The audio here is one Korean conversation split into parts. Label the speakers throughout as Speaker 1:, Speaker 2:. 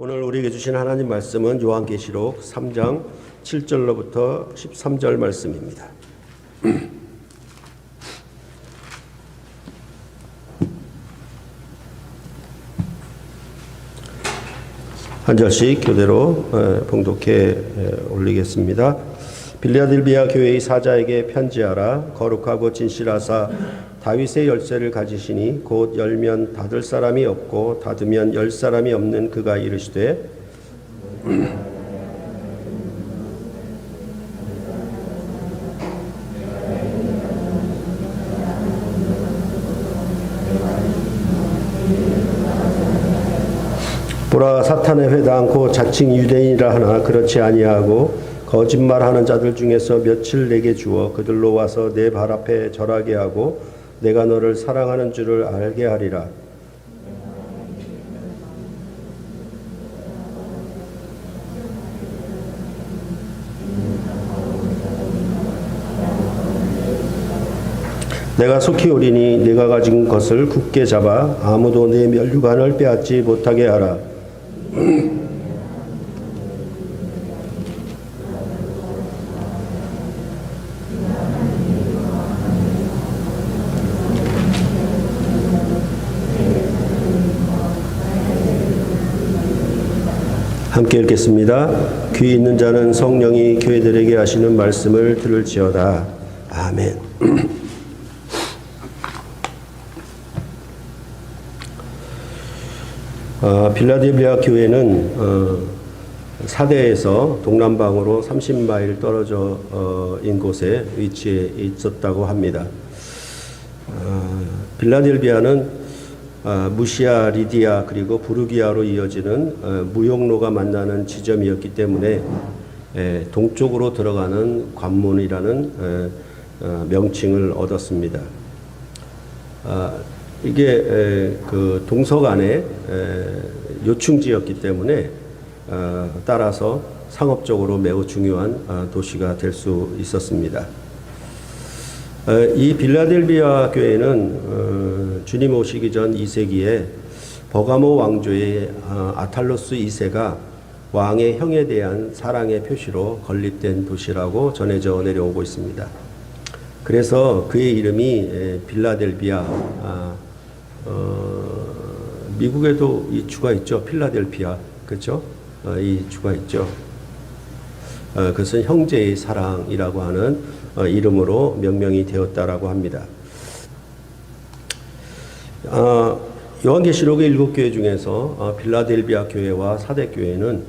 Speaker 1: 오늘 우리에게 주신 하나님 말씀은 요한계시록 3장 7절로부터 13절 말씀입니다. 한 절씩 교대로 봉독해 올리겠습니다. 빌라델비아 교회의 사자에게 편지하라. 거룩하고 진실하사 다윗의 열쇠를 가지시니 곧 열면 닫을 사람이 없고 닫으면 열 사람이 없는 그가 이르시되 보라, 사탄의 회당 곧 자칭 유대인이라 하나 그렇지 아니하고 거짓말하는 자들 중에서 며칠 내게 주어 그들로 와서 내 발 앞에 절하게 하고 내가 너를 사랑하는 줄을 알게 하리라. 내가 속히 오리니 네가 가진 것을 굳게 잡아 아무도 내 면류관을 빼앗지 못하게 하라. 함께 읽겠습니다. 귀 있는 자는 성령이 교회들에게 하시는 말씀을 들을지어다. 아멘. 빌라델비아 교회는 사대에서 동남방으로 30마일 떨어져 인 곳에 위치해 있었다고 합니다. 빌라델비아는 무시아, 리디아 그리고 부르기아로 이어지는 무역로가 만나는 지점이었기 때문에 동쪽으로 들어가는 관문이라는 명칭을 얻었습니다. 이게 그 동서간의 요충지였기 때문에 따라서 상업적으로 매우 중요한 도시가 될 수 있었습니다. 이 빌라델비아 교회는 주님 오시기 전 2세기에 버가모 왕조의 아탈로스 2세가 왕의 형에 대한 사랑의 표시로 건립된 도시라고 전해져 내려오고 있습니다. 그래서 그의 이름이 빌라델비아, 미국에도 이 주가 있죠. 필라델피아, 그렇죠? 이 주가 있죠. 그것은 형제의 사랑이라고 하는 이름으로 명명이 되었다라고 합니다. 요한계시록의 7교회 중에서 빌라델비아 교회와 사대 교회는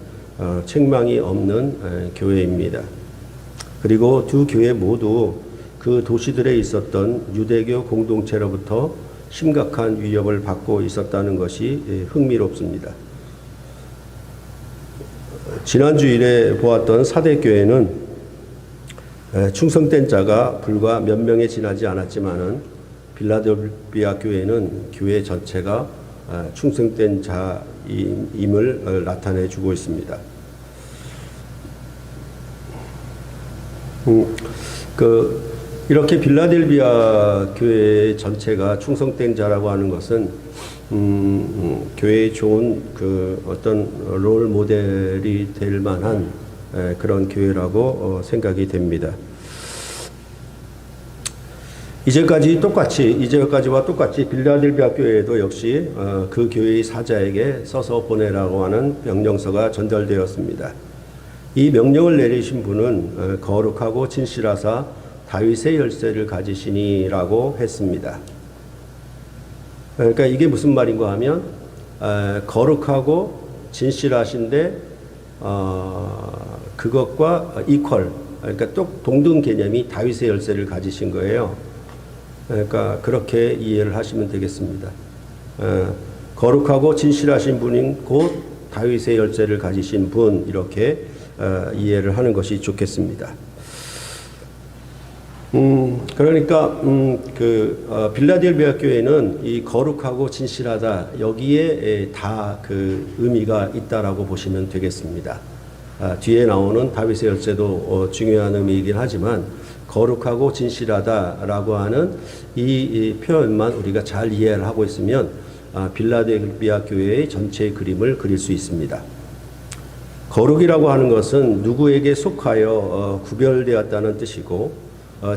Speaker 1: 책망이 없는 교회입니다. 그리고 두 교회 모두 그 도시들에 있었던 유대교 공동체로부터 심각한 위협을 받고 있었다는 것이 흥미롭습니다. 지난 주일에 보았던 사대 교회는 충성된 자가 불과 몇 명에 지나지 않았지만은 빌라델비아 교회는 교회 전체가 충성된 자임을 나타내 주고 있습니다. 이렇게 빌라델비아 교회 전체가 충성된 자라고 하는 것은 교회에 좋은 어떤 롤 모델이 될 만한 그런 교회라고 생각이 됩니다. 이제까지와 똑같이 빌라델비아 교회에도 역시 그 교회의 사자에게 써서 보내라고 하는 명령서가 전달되었습니다. 이 명령을 내리신 분은 거룩하고 진실하사 다윗의 열쇠를 가지시니라고 했습니다. 그러니까 이게 무슨 말인가 하면 거룩하고 진실하신데 그것과 이퀄, 그러니까 또 동등 개념이 다윗의 열쇠를 가지신 거예요. 그러니까 그렇게 이해를 하시면 되겠습니다. 거룩하고 진실하신 분인 곧 다윗의 열쇠를 가지신 분, 이렇게 이해를 하는 것이 좋겠습니다. 그러니까 빌라델비아 교회는 이 거룩하고 진실하다, 여기에 다 그 의미가 있다라고 보시면 되겠습니다. 뒤에 나오는 다윗의 열쇠도 중요한 의미이긴 하지만 거룩하고 진실하다라고 하는 이 표현만 우리가 잘 이해를 하고 있으면 빌라델비아 교회의 전체의 그림을 그릴 수 있습니다. 거룩이라고 하는 것은 누구에게 속하여 구별되었다는 뜻이고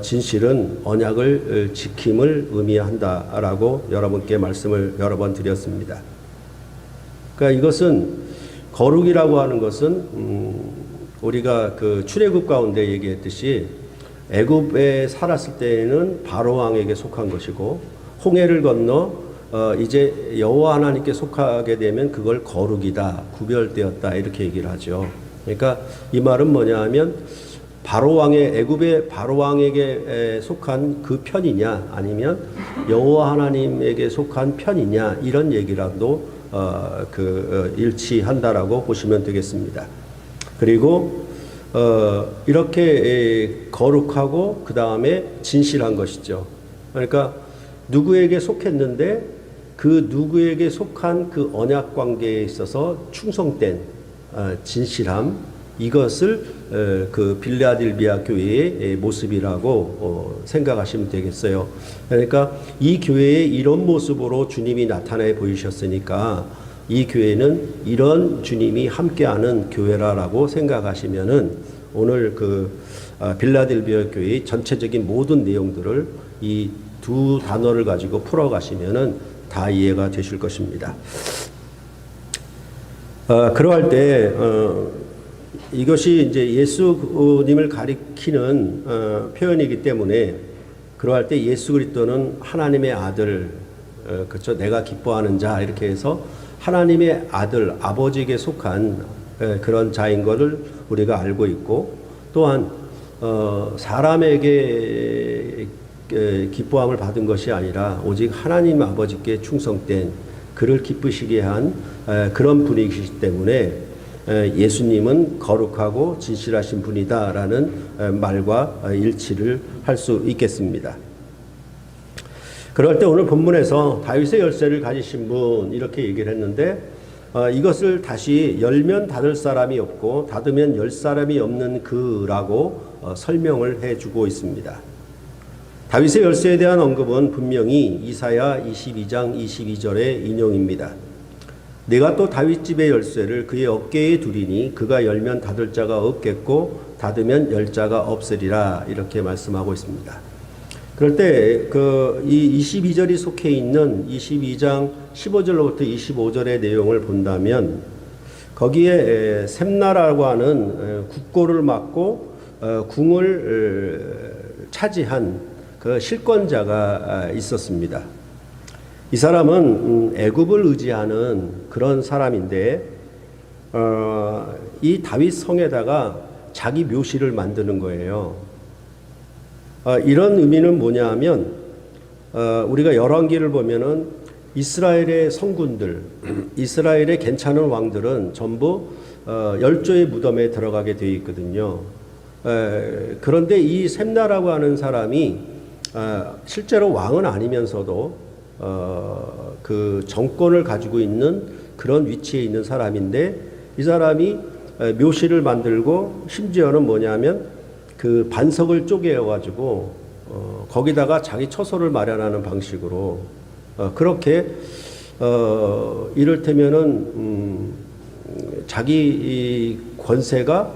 Speaker 1: 진실은 언약을 지킴을 의미한다라고 여러분께 말씀을 여러 번 드렸습니다. 그러니까 이것은 거룩이라고 하는 것은 우리가 그 출애굽 가운데 얘기했듯이 애굽에 살았을 때에는 바로 왕에게 속한 것이고 홍해를 건너 이제 여호와 하나님께 속하게 되면 그걸 거룩이다, 구별되었다 이렇게 얘기를 하죠. 그러니까 이 말은 뭐냐 하면 바로 왕의 애굽의 바로 왕에게 속한 그 편이냐 아니면 여호와 하나님에게 속한 편이냐 이런 얘기랑도 일치한다라고 보시면 되겠습니다. 그리고 이렇게 거룩하고 그 다음에 진실한 것이죠. 그러니까 누구에게 속했는데 그 누구에게 속한 그 언약 관계에 있어서 충성된 진실함, 이것을 그 빌라델비아 교회의 모습이라고 생각하시면 되겠어요. 그러니까 이 교회의 이런 모습으로 주님이 나타나 보이셨으니까 이 교회는 이런 주님이 함께하는 교회라고 생각하시면은 오늘 그 빌라델비아 교회의 전체적인 모든 내용들을 이 두 단어를 가지고 풀어가시면은 다 이해가 되실 것입니다. 그러할 때 이것이 이제 예수님을 가리키는 표현이기 때문에 그러할 때 예수 그리스도는 하나님의 아들, 그렇죠? 내가 기뻐하는 자 이렇게 해서 하나님의 아들, 아버지에게 속한 그런 자인 것을 우리가 알고 있고 또한 사람에게 기뻐함을 받은 것이 아니라 오직 하나님 아버지께 충성된 그를 기쁘시게 한 그런 분이시기 때문에 예수님은 거룩하고 진실하신 분이다라는 말과 일치를 할 수 있겠습니다. 그럴 때 오늘 본문에서 다윗의 열쇠를 가지신 분 이렇게 얘기를 했는데 이것을 다시 열면 닫을 사람이 없고 닫으면 열 사람이 없는 그라고 설명을 해주고 있습니다. 다윗의 열쇠에 대한 언급은 분명히 이사야 22장 22절의 인용입니다. 내가 또 다윗 집의 열쇠를 그의 어깨에 두리니 그가 열면 닫을 자가 없겠고 닫으면 열 자가 없으리라 이렇게 말씀하고 있습니다. 그럴 때 이 22절이 속해 있는 22장 15절로부터 25절의 내용을 본다면 거기에 셈나라고 하는 국고를 맡고 궁을 차지한 그 실권자가 있었습니다. 이 사람은 애굽을 의지하는 그런 사람인데 이 다윗 성에다가 자기 묘실을 만드는 거예요. 이런 의미는 뭐냐 하면 우리가 열왕기를 보면은 이스라엘의 성군들, 이스라엘의 괜찮은 왕들은 전부 열조의 무덤에 들어가게 되어 있거든요. 그런데 이 셈나라고 하는 사람이 실제로 왕은 아니면서도 그 정권을 가지고 있는 그런 위치에 있는 사람인데 이 사람이 묘실을 만들고 심지어는 뭐냐면 그 반석을 쪼개어 가지고 거기다가 자기 처소를 마련하는 방식으로 그렇게 이를테면은 자기 권세가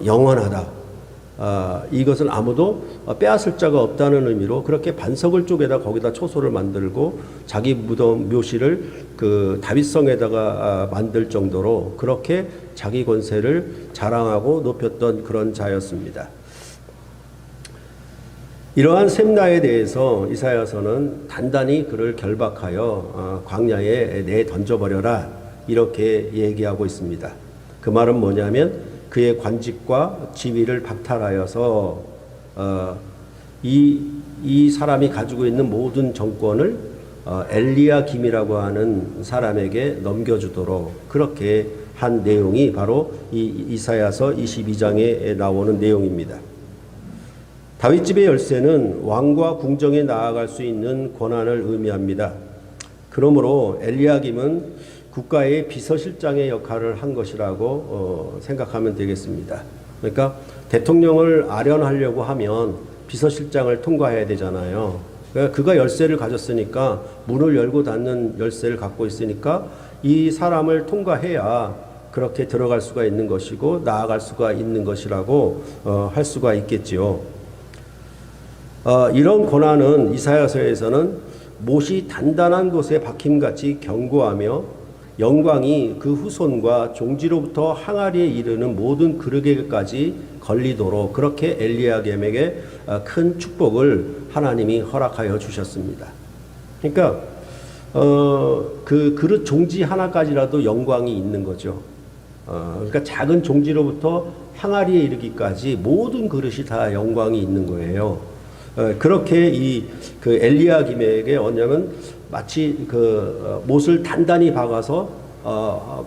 Speaker 1: 영원하다. 이것은 아무도 빼앗을 자가 없다는 의미로 그렇게 반석을 쪼개다 거기다 초소를 만들고 자기 무덤 묘실을 그 다윗성에다가 만들 정도로 그렇게 자기 권세를 자랑하고 높였던 그런 자였습니다. 이러한 셈나에 대해서 이사야서는 단단히 그를 결박하여 광야에 내 던져버려라 이렇게 얘기하고 있습니다. 그 말은 뭐냐면 그의 관직과 지위를 박탈하여서 이 사람이 가지고 있는 모든 정권을 엘리야김이라고 하는 사람에게 넘겨주도록 그렇게 한 내용이 바로 이 이사야서 22장에 나오는 내용입니다. 다윗집의 열쇠는 왕과 궁정에 나아갈 수 있는 권한을 의미합니다. 그러므로 엘리야김은 국가의 비서실장의 역할을 한 것이라고 생각하면 되겠습니다. 그러니까 대통령을 아련하려고 하면 비서실장을 통과해야 되잖아요. 그러니까 그가 열쇠를 가졌으니까 문을 열고 닫는 열쇠를 갖고 있으니까 이 사람을 통과해야 그렇게 들어갈 수가 있는 것이고 나아갈 수가 있는 것이라고 할 수가 있겠지요. 이런 고난은 이사야서에서는 못이 단단한 곳에 박힘같이 견고하며 영광이 그 후손과 종지로부터 항아리에 이르는 모든 그릇에까지 걸리도록 그렇게 엘리야김에게 큰 축복을 하나님이 허락하여 주셨습니다. 그러니까 그 그릇 종지 하나까지라도 영광이 있는 거죠. 그러니까 작은 종지로부터 항아리에 이르기까지 모든 그릇이 다 영광이 있는 거예요. 그렇게 그 엘리야김에게 뭐냐면 마치 그 못을 단단히 박아서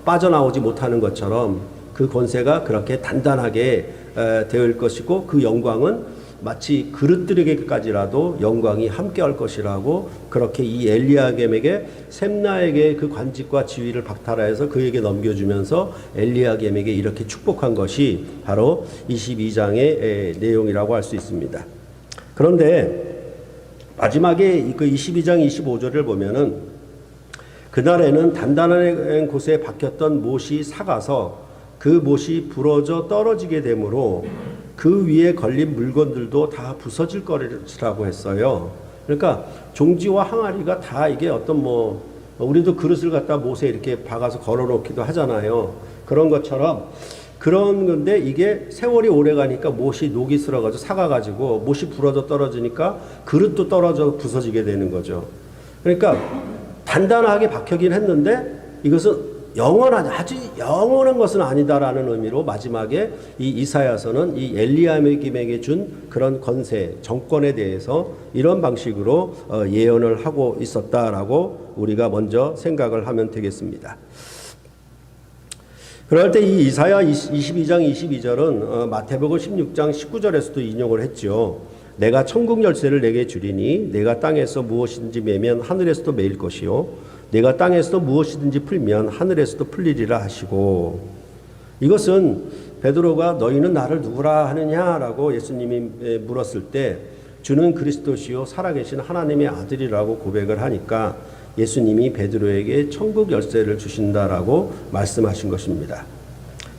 Speaker 1: 빠져나오지 못하는 것처럼 그 권세가 그렇게 단단하게 될 것이고 그 영광은 마치 그릇들에게까지라도 영광이 함께할 것이라고 그렇게 이 엘리야김에게 셈나에게 그 관직과 지위를 박탈하여서 그에게 넘겨주면서 엘리야김에게 이렇게 축복한 것이 바로 22장의 내용이라고 할 수 있습니다. 그런데 마지막에 그 22장 25절을 보면은 그날에는 단단한 곳에 박혔던 못이 삭아서 그 못이 부러져 떨어지게 되므로 그 위에 걸린 물건들도 다 부서질 것이라고 했어요. 그러니까 종지와 항아리가 다 이게 어떤 우리도 그릇을 갖다 못에 이렇게 박아서 걸어놓기도 하잖아요. 그런 것처럼 그런 건데 이게 세월이 오래 가니까 못이 녹이 슬어가지고 삭아가지고 못이 부러져 떨어지니까 그릇도 떨어져 부서지게 되는 거죠. 그러니까 단단하게 박혀긴 했는데 이것은 아주 영원한 것은 아니다라는 의미로 마지막에 이 이사야서는 이 엘리야김에게 준 그런 권세, 정권에 대해서 이런 방식으로 예언을 하고 있었다라고 우리가 먼저 생각을 하면 되겠습니다. 그럴 때 이 이사야 22장 22절은 마태복음 16장 19절에서도 인용을 했죠. 내가 천국 열쇠를 내게 주리니 내가 땅에서 무엇이든지 매면 하늘에서도 매일 것이요 내가 땅에서도 무엇이든지 풀면 하늘에서도 풀리리라 하시고, 이것은 베드로가 너희는 나를 누구라 하느냐라고 예수님이 물었을 때 주는 그리스도시요 살아계신 하나님의 아들이라고 고백을 하니까 예수님이 베드로에게 천국 열쇠를 주신다라고 말씀하신 것입니다.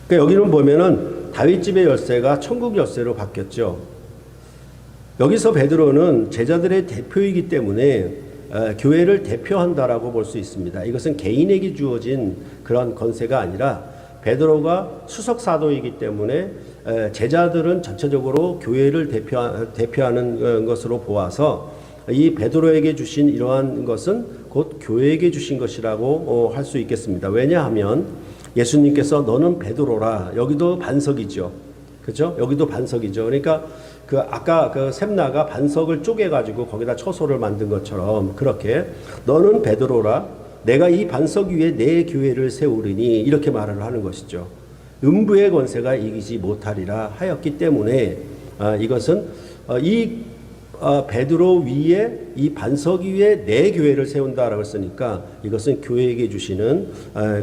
Speaker 1: 그러니까 여기는 보면은 다윗집의 열쇠가 천국 열쇠로 바뀌었죠. 여기서 베드로는 제자들의 대표이기 때문에 교회를 대표한다라고 볼 수 있습니다. 이것은 개인에게 주어진 그런 권세가 아니라 베드로가 수석 사도이기 때문에 제자들은 전체적으로 교회를 대표하는 것으로 보아서 이 베드로에게 주신 이러한 것은 곧 교회에게 주신 것이라고 할 수 있겠습니다. 왜냐하면 예수님께서 너는 베드로라, 여기도 반석이죠. 그렇죠? 여기도 반석이죠. 그러니까 그 아까 그 셈나가 반석을 쪼개가지고 거기다 처소를 만든 것처럼 그렇게 너는 베드로라, 내가 이 반석 위에 내 교회를 세우리니 이렇게 말을 하는 것이죠. 음부의 권세가 이기지 못하리라 하였기 때문에 이것은 이 베드로 위에 이 반석 위에 내 교회를 세운다라고 했으니까 이것은 교회에게 주시는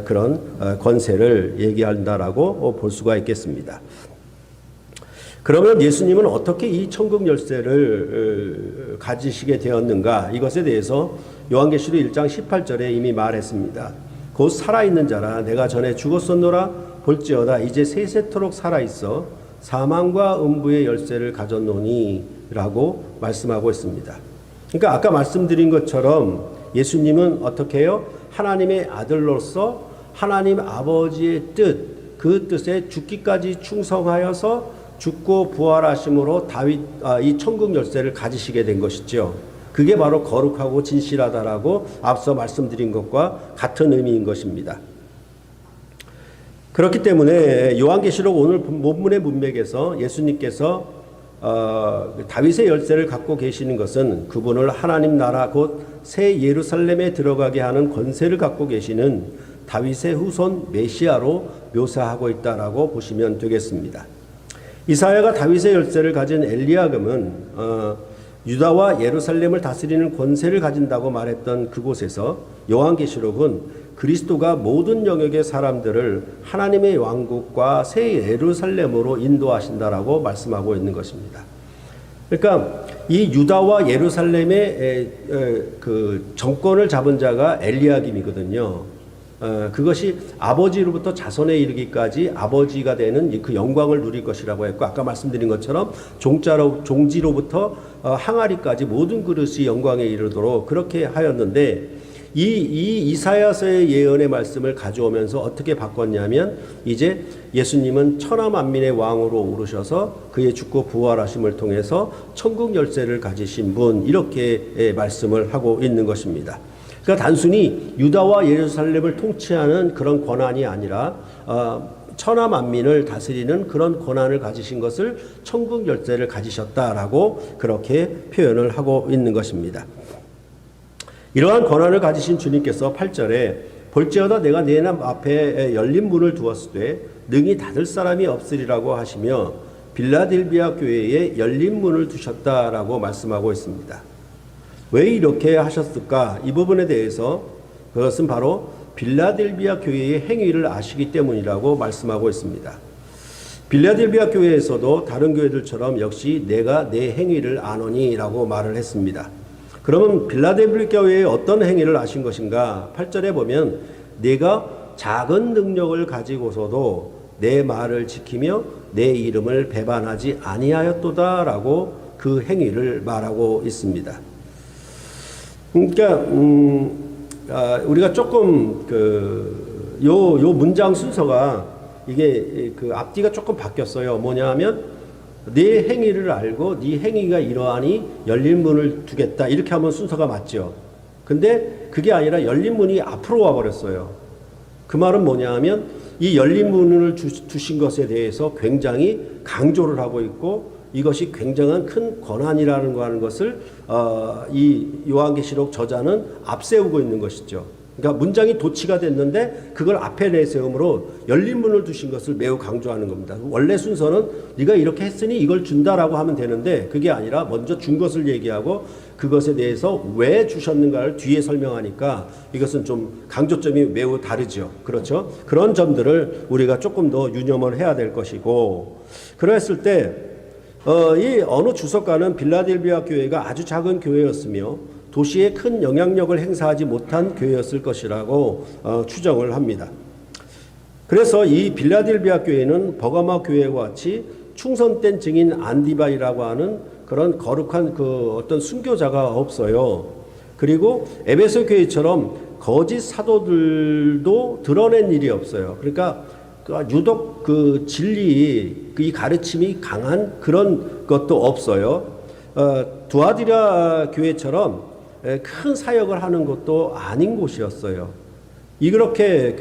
Speaker 1: 그런 권세를 얘기한다라고 볼 수가 있겠습니다. 그러면 예수님은 어떻게 이 천국 열쇠를 가지시게 되었는가? 이것에 대해서 요한계시록 1장 18절에 이미 말했습니다. 곧 살아있는 자라 내가 전에 죽었었노라 볼지어다 이제 세세토록 살아있어 사망과 음부의 열쇠를 가졌노니 라고 말씀하고 있습니다. 그러니까 아까 말씀드린 것처럼 예수님은 어떻게 해요? 하나님의 아들로서 하나님 아버지의 뜻, 그 뜻에 죽기까지 충성하여서 죽고 부활하심으로 이 천국 열쇠를 가지시게 된 것이죠. 그게 바로 거룩하고 진실하다라고 앞서 말씀드린 것과 같은 의미인 것입니다. 그렇기 때문에 요한계시록 오늘 본문의 문맥에서 예수님께서 다윗의 열쇠를 갖고 계시는 것은 그분을 하나님 나라 곧 새 예루살렘에 들어가게 하는 권세를 갖고 계시는 다윗의 후손 메시아로 묘사하고 있다라고 보시면 되겠습니다. 이사야가 다윗의 열쇠를 가진 엘리야금은 유다와 예루살렘을 다스리는 권세를 가진다고 말했던 그곳에서 요한계시록은 그리스도가 모든 영역의 사람들을 하나님의 왕국과 새 예루살렘으로 인도하신다라고 말씀하고 있는 것입니다. 그러니까 이 유다와 예루살렘의 그 정권을 잡은 자가 엘리야김이거든요. 그것이 아버지로부터 자손에 이르기까지 아버지가 되는 그 영광을 누릴 것이라고 했고, 아까 말씀드린 것처럼 종지로부터 항아리까지 모든 그릇이 영광에 이르도록 그렇게 하였는데, 이 이사야서의 예언의 말씀을 가져오면서 어떻게 바꿨냐면, 이제 예수님은 천하 만민의 왕으로 오르셔서 그의 죽고 부활하심을 통해서 천국 열쇠를 가지신 분, 이렇게 말씀을 하고 있는 것입니다. 그러니까 단순히 유다와 예루살렘을 통치하는 그런 권한이 아니라 천하 만민을 다스리는 그런 권한을 가지신 것을 천국 열쇠를 가지셨다라고 그렇게 표현을 하고 있는 것입니다. 이러한 권한을 가지신 주님께서 8절에 볼지어다 내가 내 앞에 열린 문을 두었을 때 능히 닫을 사람이 없으리라고 하시며 빌라델비아 교회에 열린 문을 두셨다라고 말씀하고 있습니다. 왜 이렇게 하셨을까? 이 부분에 대해서 그것은 바로 빌라델비아 교회의 행위를 아시기 때문이라고 말씀하고 있습니다. 빌라델비아 교회에서도 다른 교회들처럼 역시 내가 내 행위를 아노니라고 말을 했습니다. 그러면 빌라델비아 교회의 어떤 행위를 아신 것인가? 8절에 보면 내가 작은 능력을 가지고서도 내 말을 지키며 내 이름을 배반하지 아니하였도다라고 그 행위를 말하고 있습니다. 그러니까 우리가 조금 요 문장 순서가 이게 그 앞뒤가 조금 바뀌었어요. 뭐냐하면 네 행위를 알고 네 행위가 이러하니 열린 문을 두겠다, 이렇게 하면 순서가 맞죠. 근데 그게 아니라 열린 문이 앞으로 와버렸어요. 그 말은 뭐냐 하면 이 열린 문을 두신 것에 대해서 굉장히 강조를 하고 있고, 이것이 굉장한 큰 권한이라는 거 하는 것을 이 요한계시록 저자는 앞세우고 있는 것이죠. 그러니까 문장이 도치가 됐는데 그걸 앞에 내세움으로 열린 문을 두신 것을 매우 강조하는 겁니다. 원래 순서는 네가 이렇게 했으니 이걸 준다라고 하면 되는데, 그게 아니라 먼저 준 것을 얘기하고 그것에 대해서 왜 주셨는가를 뒤에 설명하니까 이것은 좀 강조점이 매우 다르죠. 그렇죠? 그런 점들을 우리가 조금 더 유념을 해야 될 것이고, 그랬을 때 이 어느 주석가는 빌라델비아 교회가 아주 작은 교회였으며 도시에 큰 영향력을 행사하지 못한 교회였을 것이라고 추정을 합니다. 그래서 이 빌라델비아 교회는 버가마 교회와 같이 충성된 증인 안디바이라고 하는 그런 거룩한 그 어떤 순교자가 없어요. 그리고 에베소 교회처럼 거짓 사도들도 드러낸 일이 없어요. 그러니까 유독 그 진리, 이 가르침이 강한 그런 것도 없어요. 두아디라 교회처럼 큰 사역을 하는 것도 아닌 곳이었어요. 이렇게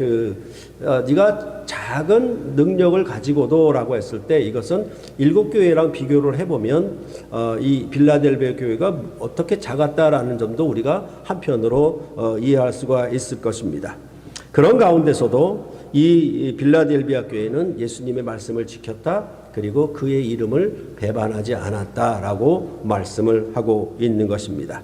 Speaker 1: 네가 작은 능력을 가지고도라고 했을 때 이것은 일곱 교회랑 비교를 해보면 이 빌라델비아 교회가 어떻게 작았다라는 점도 우리가 한편으로 이해할 수가 있을 것입니다. 그런 가운데서도 이 빌라델비아 교회는 예수님의 말씀을 지켰다, 그리고 그의 이름을 배반하지 않았다라고 말씀을 하고 있는 것입니다.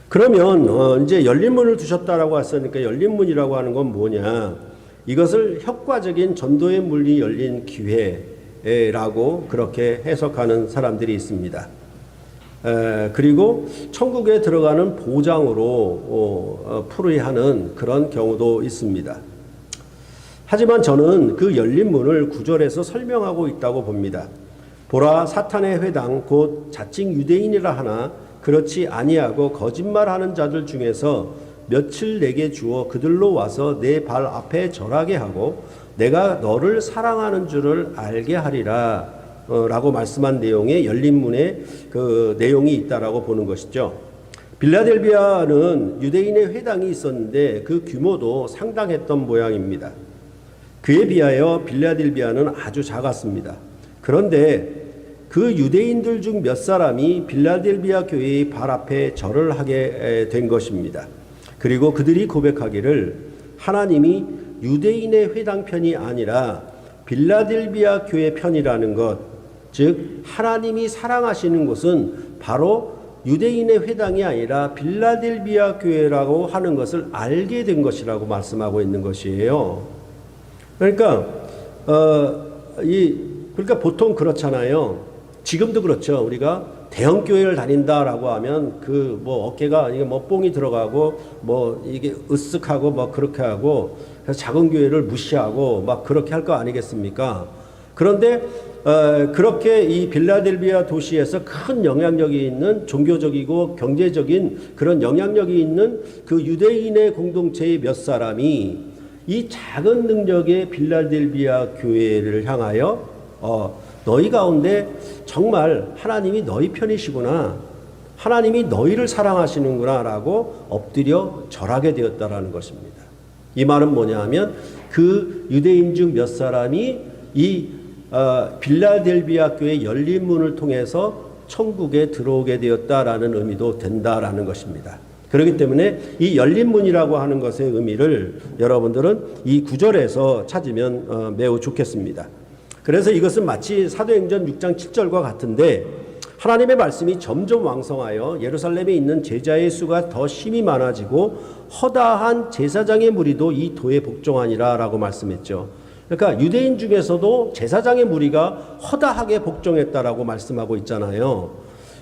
Speaker 1: 그러면 이제 열린 문을 두셨다라고 했으니까 열린 문이라고 하는 건 뭐냐? 이것을 효과적인 전도의 문이 열린 기회라고 그렇게 해석하는 사람들이 있습니다. 그리고 천국에 들어가는 보장으로 풀이하는 그런 경우도 있습니다. 하지만 저는 그 열린 문을 9절에서 설명하고 있다고 봅니다. 보라, 사탄의 회당 곧 자칭 유대인이라 하나 그렇지 아니하고 거짓말하는 자들 중에서 며칠 내게 주어 그들로 와서 내 발 앞에 절하게 하고 내가 너를 사랑하는 줄을 알게 하리라 라고 말씀한 내용의 열린 문에 그 내용이 있다라고 보는 것이죠. 빌라델비아는 유대인의 회당이 있었는데 그 규모도 상당했던 모양입니다. 그에 비하여 빌라델비아는 아주 작았습니다. 그런데 그 유대인들 중 몇 사람이 빌라델비아 교회의 발 앞에 절을 하게 된 것입니다. 그리고 그들이 고백하기를 하나님이 유대인의 회당 편이 아니라 빌라델비아 교회 편이라는 것, 즉 하나님이 사랑하시는 곳은 바로 유대인의 회당이 아니라 빌라델비아 교회라고 하는 것을 알게 된 것이라고 말씀하고 있는 것이에요. 그러니까 그러니까 보통 그렇잖아요. 지금도 그렇죠. 우리가 대형 교회를 다닌다라고 하면 그 뭐 어깨가 이게 뭐 뽕이 들어가고 뭐 이게 으쓱하고 뭐 그렇게 하고 그래서 작은 교회를 무시하고 막 그렇게 할 거 아니겠습니까? 그런데 그렇게 이 빌라델비아 도시에서 큰 영향력이 있는 종교적이고 경제적인 그런 영향력이 있는 그 유대인의 공동체의 몇 사람이 이 작은 능력의 빌라델비아 교회를 향하여 너희 가운데 정말 하나님이 너희 편이시구나, 하나님이 너희를 사랑하시는구나 라고 엎드려 절하게 되었다라는 것입니다. 이 말은 뭐냐 하면 그 유대인 중 몇 사람이 이 빌라델비아 교회 열린 문을 통해서 천국에 들어오게 되었다라는 의미도 된다라는 것입니다. 그렇기 때문에 이 열린 문이라고 하는 것의 의미를 여러분들은 이 구절에서 찾으면 매우 좋겠습니다. 그래서 이것은 마치 사도행전 6장 7절과 같은데 하나님의 말씀이 점점 왕성하여 예루살렘에 있는 제자의 수가 더 심히 많아지고 허다한 제사장의 무리도 이 도에 복종하니라 라고 말씀했죠. 그러니까 유대인 중에서도 제사장의 무리가 허다하게 복종했다라고 말씀하고 있잖아요.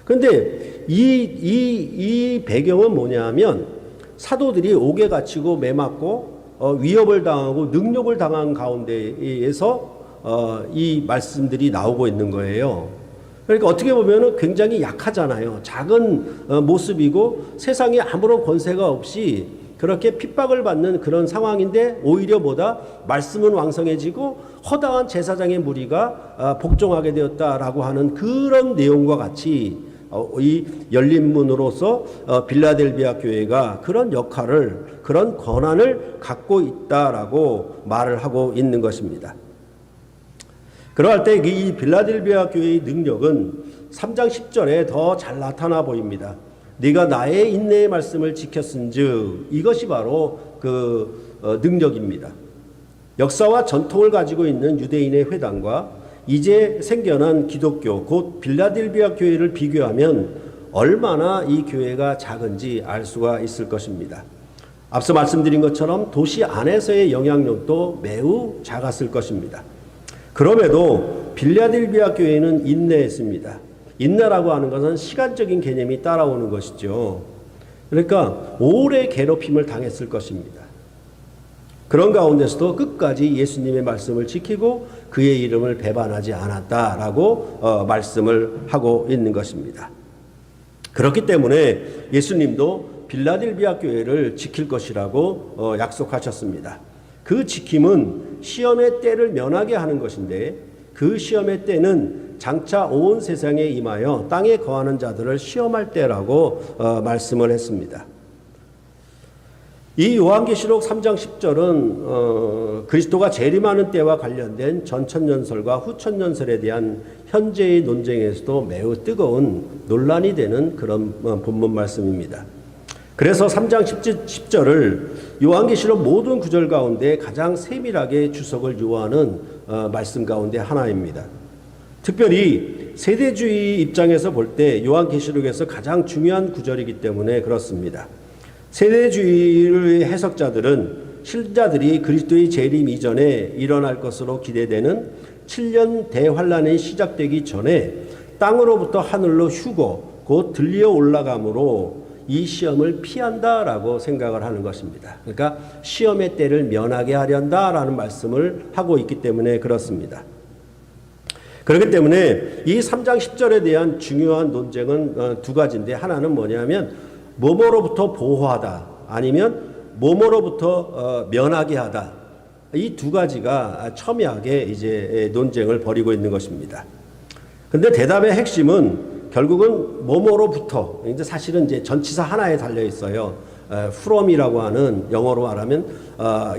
Speaker 1: 그런데 이 배경은 뭐냐면 사도들이 옥에 갇히고 매맞고 위협을 당하고 능욕을 당한 가운데에서 이 말씀들이 나오고 있는 거예요. 그러니까 어떻게 보면 굉장히 약하잖아요. 작은 모습이고 세상에 아무런 권세가 없이 그렇게 핍박을 받는 그런 상황인데 오히려 보다 말씀은 왕성해지고 허다한 제사장의 무리가 복종하게 되었다라고 하는 그런 내용과 같이 이 열린 문으로서 빌라델비아 교회가 그런 역할을, 그런 권한을 갖고 있다라고 말을 하고 있는 것입니다. 그러할 때 이 빌라델비아 교회의 능력은 3장 10절에 더 잘 나타나 보입니다. 네가 나의 인내의 말씀을 지켰은즉, 이것이 바로 그 능력입니다. 역사와 전통을 가지고 있는 유대인의 회당과 이제 생겨난 기독교 곧 빌라델비아 교회를 비교하면 얼마나 이 교회가 작은지 알 수가 있을 것입니다. 앞서 말씀드린 것처럼 도시 안에서의 영향력도 매우 작았을 것입니다. 그럼에도 빌라델비아 교회는 인내했습니다. 인내라고 하는 것은 시간적인 개념이 따라오는 것이죠. 그러니까 오래 괴롭힘을 당했을 것입니다. 그런 가운데서도 끝까지 예수님의 말씀을 지키고 그의 이름을 배반하지 않았다라고 말씀을 하고 있는 것입니다. 그렇기 때문에 예수님도 빌라델비아 교회를 지킬 것이라고 약속하셨습니다. 그 지킴은 시험의 때를 면하게 하는 것인데 그 시험의 때는 장차 온 세상에 임하여 땅에 거하는 자들을 시험할 때라고 말씀을 했습니다. 이 요한계시록 3장 10절은 그리스도가 재림하는 때와 관련된 전천년설과 후천년설에 대한 현재의 논쟁에서도 매우 뜨거운 논란이 되는 그런 본문 말씀입니다. 그래서 3장 10절을 요한계시록 모든 구절 가운데 가장 세밀하게 주석을 요하는 말씀 가운데 하나입니다. 특별히 세대주의 입장에서 볼 때 요한계시록에서 가장 중요한 구절이기 때문에 그렇습니다. 세대주의의 해석자들은 신자들이 그리스도의 재림 이전에 일어날 것으로 기대되는 7년 대환란이 시작되기 전에 땅으로부터 하늘로 휴고 곧 들려 올라감으로 이 시험을 피한다라고 생각을 하는 것입니다. 그러니까 시험의 때를 면하게 하련다라는 말씀을 하고 있기 때문에 그렇습니다. 그렇기 때문에 이 3장 10절에 대한 중요한 논쟁은 두 가지인데 하나는 뭐냐면 뭐뭐로부터 보호하다 아니면 뭐뭐로부터 면하게 하다. 이 두 가지가 첨예하게 이제 논쟁을 벌이고 있는 것입니다. 그런데 대답의 핵심은 결국은 뭐뭐로부터 이제 사실은 이제 전치사 하나에 달려 있어요. from이라고 하는 영어로 말하면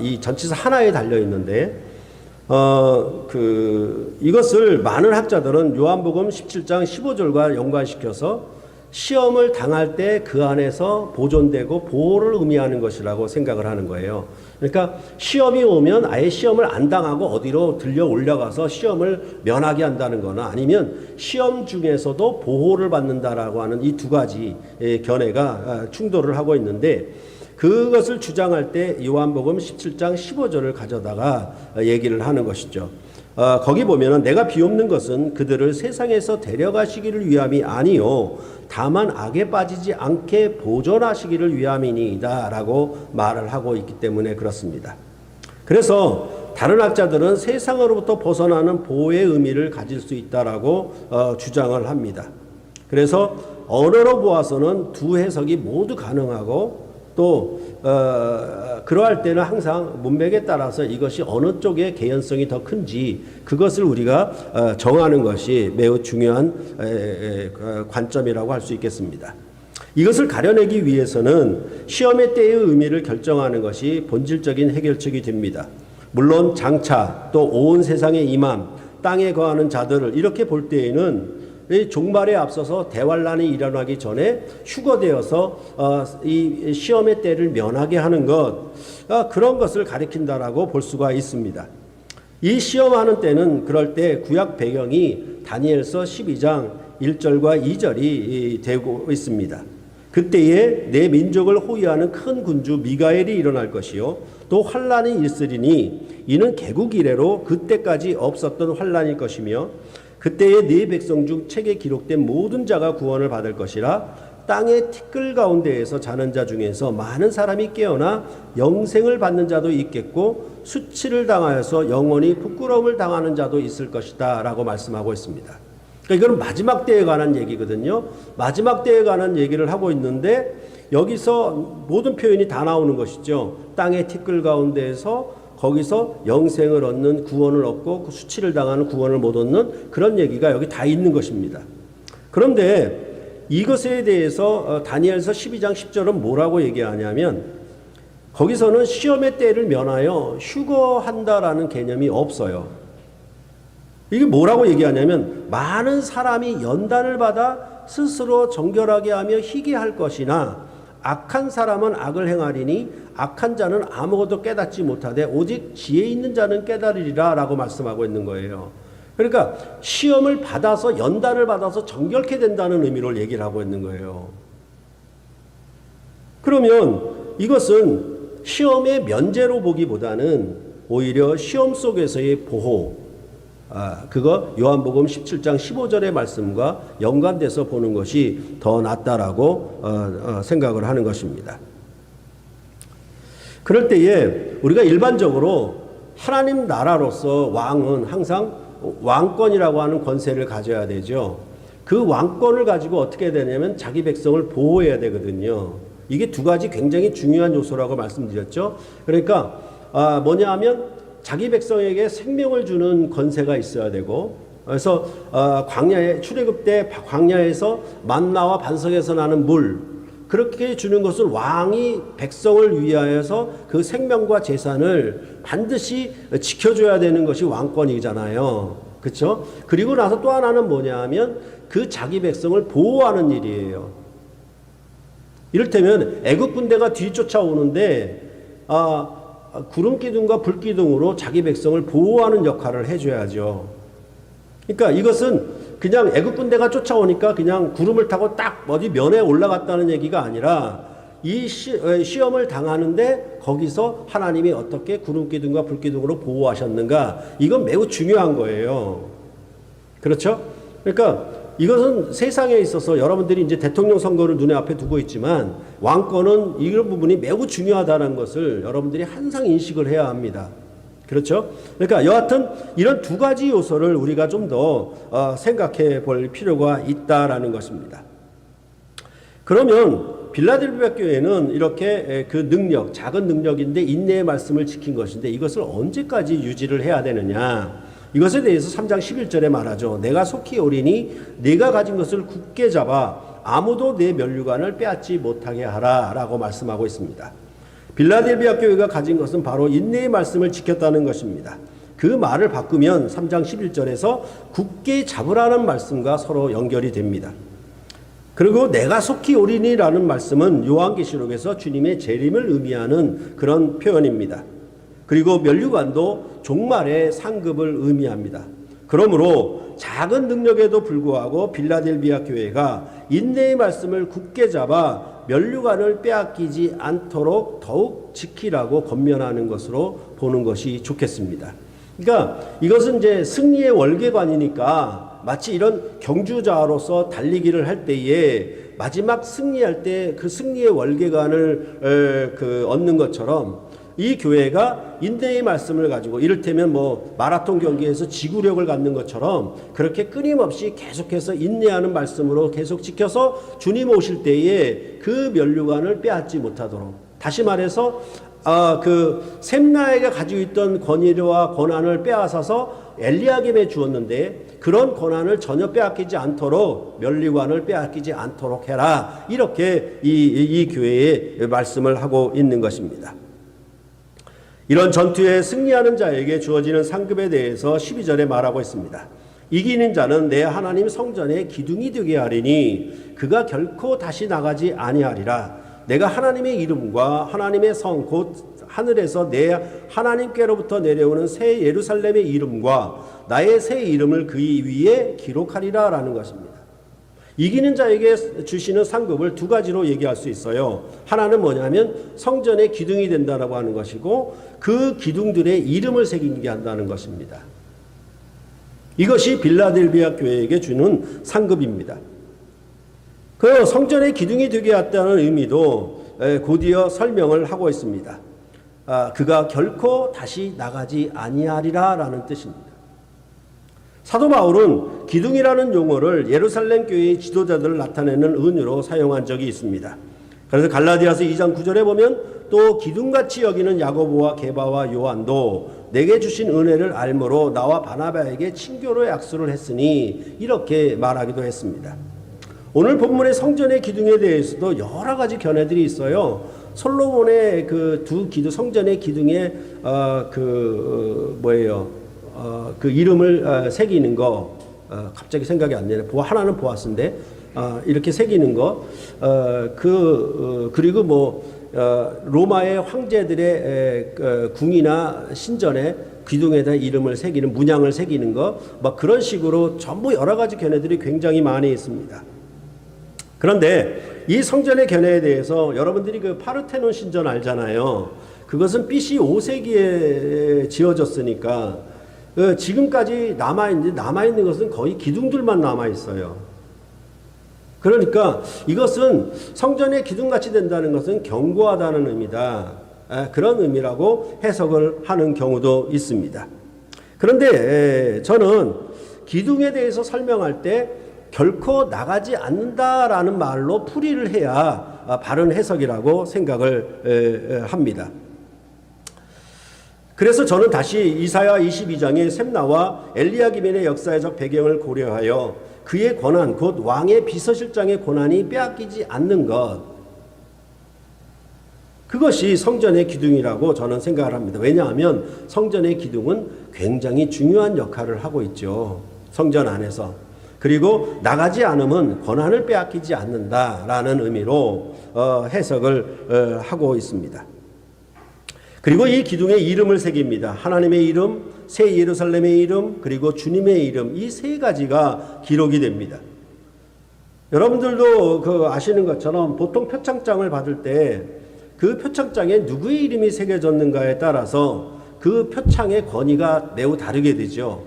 Speaker 1: 이 전치사 하나에 달려 있는데 이것을 많은 학자들은 요한복음 17장 15절과 연관시켜서 시험을 당할 때 그 안에서 보존되고 보호를 의미하는 것이라고 생각을 하는 거예요. 그러니까 시험이 오면 아예 시험을 안 당하고 어디로 들려 올라가서 시험을 면하게 한다는 거나 아니면 시험 중에서도 보호를 받는다라고 하는 이 두 가지 견해가 충돌을 하고 있는데 그것을 주장할 때 요한복음 17장 15절을 가져다가 얘기를 하는 것이죠. 거기 보면은 내가 비옵는 것은 그들을 세상에서 데려가시기를 위함이 아니요 다만 악에 빠지지 않게 보존하시기를 위함이니이다 라고 말을 하고 있기 때문에 그렇습니다. 그래서 다른 학자들은 세상으로부터 벗어나는 보호의 의미를 가질 수 있다라고 주장을 합니다. 그래서 언어로 보아서는 두 해석이 모두 가능하고 또 그러할 때는 항상 문맥에 따라서 이것이 어느 쪽의 개연성이 더 큰지 그것을 우리가 정하는 것이 매우 중요한 관점이라고 할 수 있겠습니다. 이것을 가려내기 위해서는 시험의 때의 의미를 결정하는 것이 본질적인 해결책이 됩니다. 물론 장차 또 온 세상에 임함 땅에 거하는 자들을 이렇게 볼 때에는 종말에 앞서서 대환란이 일어나기 전에 휴거되어서 이 시험의 때를 면하게 하는 것 그런 것을 가리킨다라고 볼 수가 있습니다. 이 시험하는 때는 그럴 때 구약 배경이 다니엘서 12장 1절과 2절이 되고 있습니다. 그때에 내 민족을 호위하는 큰 군주 미가엘이 일어날 것이요 또 환란이 있으리니 이는 개국 이래로 그때까지 없었던 환란일 것이며 그때에 네 백성 중 책에 기록된 모든 자가 구원을 받을 것이라 땅의 티끌 가운데에서 자는 자 중에서 많은 사람이 깨어나 영생을 받는 자도 있겠고 수치를 당하여서 영원히 부끄러움을 당하는 자도 있을 것이다 라고 말씀하고 있습니다. 그러니까 이건 마지막 때에 관한 얘기거든요. 마지막 때에 관한 얘기를 하고 있는데 여기서 모든 표현이 다 나오는 것이죠. 땅의 티끌 가운데에서 거기서 영생을 얻는 구원을 얻고 수치를 당하는 구원을 못 얻는 그런 얘기가 여기 다 있는 것입니다. 그런데 이것에 대해서 다니엘서 12장 10절은 뭐라고 얘기하냐면 거기서는 시험의 때를 면하여 휴거한다라는 개념이 없어요. 이게 뭐라고 얘기하냐면 많은 사람이 연단을 받아 스스로 정결하게 하며 희게 할 것이나 악한 사람은 악을 행하리니 악한 자는 아무것도 깨닫지 못하되 오직 지혜 있는 자는 깨달으리라 라고 말씀하고 있는 거예요. 그러니까 시험을 받아서 연단을 받아서 정결케 된다는 의미로 얘기를 하고 있는 거예요. 그러면 이것은 시험의 면제로 보기보다는 오히려 시험 속에서의 보호 그거 요한복음 17장 15절의 말씀과 연관돼서 보는 것이 더 낫다라고 생각을 하는 것입니다. 그럴 때에 우리가 일반적으로 하나님 나라로서 왕은 항상 왕권이라고 하는 권세를 가져야 되죠. 그 왕권을 가지고 어떻게 되냐면 자기 백성을 보호해야 되거든요. 이게 두 가지 굉장히 중요한 요소라고 말씀드렸죠. 그러니까 뭐냐 하면 자기 백성에게 생명을 주는 권세가 있어야 되고 그래서 광야에 출애굽 때 광야에서 만나와 반석에서 나는 물 그렇게 주는 것을 왕이 백성을 위하여서 그 생명과 재산을 반드시 지켜줘야 되는 것이 왕권이잖아요. 그렇죠? 그리고 나서 또 하나는 뭐냐 하면 그 자기 백성을 보호하는 일이에요. 이를테면 애국 군대가 뒤쫓아오는데 구름 기둥과 불 기둥으로 자기 백성을 보호하는 역할을 해줘야죠. 그러니까 이것은 그냥 애국 군대가 쫓아오니까 그냥 구름을 타고 딱 어디 면에 올라갔다는 얘기가 아니라 이 시험을 당하는데 거기서 하나님이 어떻게 구름 기둥과 불 기둥으로 보호하셨는가 이건 매우 중요한 거예요. 그렇죠? 그러니까 이것은 세상에 있어서 여러분들이 이제 대통령 선거를 눈에 앞에 두고 있지만 왕권은 이런 부분이 매우 중요하다는 것을 여러분들이 항상 인식을 해야 합니다. 그렇죠? 그러니까 여하튼 이런 두 가지 요소를 우리가 좀 더 생각해 볼 필요가 있다라는 것입니다. 그러면 빌라델비아 교회는 이렇게 그 능력, 작은 능력인데 인내의 말씀을 지킨 것인데 이것을 언제까지 유지를 해야 되느냐? 이것에 대해서 3장 11절에 말하죠. 내가 속히 오리니 네가 가진 것을 굳게 잡아 아무도 내 면류관을 빼앗지 못하게 하라 라고 말씀하고 있습니다. 빌라델비아 교회가 가진 것은 바로 인내의 말씀을 지켰다는 것입니다. 그 말을 바꾸면 3장 11절에서 굳게 잡으라는 말씀과 서로 연결이 됩니다. 그리고 내가 속히 오리니라는 말씀은 요한계시록에서 주님의 재림을 의미하는 그런 표현입니다. 그리고 면류관도 종말의 상급을 의미합니다. 그러므로 작은 능력에도 불구하고 빌라델비아 교회가 인내의 말씀을 굳게 잡아 면류관을 빼앗기지 않도록 더욱 지키라고 권면하는 것으로 보는 것이 좋겠습니다. 그러니까 이것은 이제 승리의 월계관이니까 마치 이런 경주자로서 달리기를 할 때에 마지막 승리할 때 그 승리의 월계관을 얻는 것처럼 이 교회가 인내의 말씀을 가지고 이를테면 뭐 마라톤 경기에서 지구력을 갖는 것처럼 그렇게 끊임없이 계속해서 인내하는 말씀으로 계속 지켜서 주님 오실 때에 그 면류관을 빼앗지 못하도록, 다시 말해서 그 셈나에게 가지고 있던 권위와 권한을 빼앗아서 엘리야김에 주었는데 그런 권한을 전혀 빼앗기지 않도록 면류관을 빼앗기지 않도록 해라, 이렇게 이 교회에 말씀을 하고 있는 것입니다. 이런 전투에 승리하는 자에게 주어지는 상급에 대해서 12절에 말하고 있습니다. 이기는 자는 내 하나님 성전의 기둥이 되게 하리니 그가 결코 다시 나가지 아니하리라. 내가 하나님의 이름과 하나님의 성 곧 하늘에서 내 하나님께로부터 내려오는 새 예루살렘의 이름과 나의 새 이름을 그 위에 기록하리라 라는 것입니다. 이기는 자에게 주시는 상급을 두 가지로 얘기할 수 있어요. 하나는 뭐냐면 성전의 기둥이 된다라고 하는 것이고, 그 기둥들의 이름을 새기게 한다는 것입니다. 이것이 빌라델비아 교회에게 주는 상급입니다. 그 성전의 기둥이 되게 했다는 의미도 곧이어 설명을 하고 있습니다. 그가 결코 다시 나가지 아니하리라 라는 뜻입니다. 사도 바울은 기둥이라는 용어를 예루살렘 교회의 지도자들을 나타내는 은유로 사용한 적이 있습니다. 그래서 갈라디아서 2장 9절에 보면 또 기둥같이 여기는 야고보와 게바와 요한도 내게 주신 은혜를 알므로 나와 바나바에게 친교로 약수를 했으니, 이렇게 말하기도 했습니다. 오늘 본문의 성전의 기둥에 대해서도 여러 가지 견해들이 있어요. 솔로몬의 그 두 기둥, 성전의 기둥에 그 이름을 새기는 거, 갑자기 생각이 안 나네. 하나는 보아스인데 이렇게 새기는 거, 그리고 뭐 로마의 황제들의 궁이나 신전에 기둥에다 이름을 새기는, 문양을 새기는 거, 막 그런 식으로 전부 여러 가지 견해들이 굉장히 많이 있습니다. 그런데 이 성전의 견해에 대해서 여러분들이 그 파르테논 신전 알잖아요. 그것은 BC 5세기에 지어졌으니까 지금까지 남아있는 것은 거의 기둥들만 남아있어요. 그러니까 이것은 성전의 기둥같이 된다는 것은 견고하다는 의미다, 그런 의미라고 해석을 하는 경우도 있습니다. 그런데 저는 기둥에 대해서 설명할 때 결코 나가지 않는다라는 말로 풀이를 해야 바른 해석이라고 생각을 합니다. 그래서 저는 다시 이사야 22장의 셈나와 엘리야김의 역사적 배경을 고려하여 그의 권한, 곧 왕의 비서실장의 권한이 빼앗기지 않는 것, 그것이 성전의 기둥이라고 저는 생각을 합니다. 왜냐하면 성전의 기둥은 굉장히 중요한 역할을 하고 있죠, 성전 안에서. 그리고 나가지 않으면 권한을 빼앗기지 않는다라는 의미로 해석을 하고 있습니다. 그리고 이 기둥에 이름을 새깁니다. 하나님의 이름, 새 예루살렘의 이름, 그리고 주님의 이름, 이 세 가지가 기록이 됩니다. 여러분들도 아시는 것처럼 보통 표창장을 받을 때 그 표창장에 누구의 이름이 새겨졌는가에 따라서 그 표창의 권위가 매우 다르게 되죠.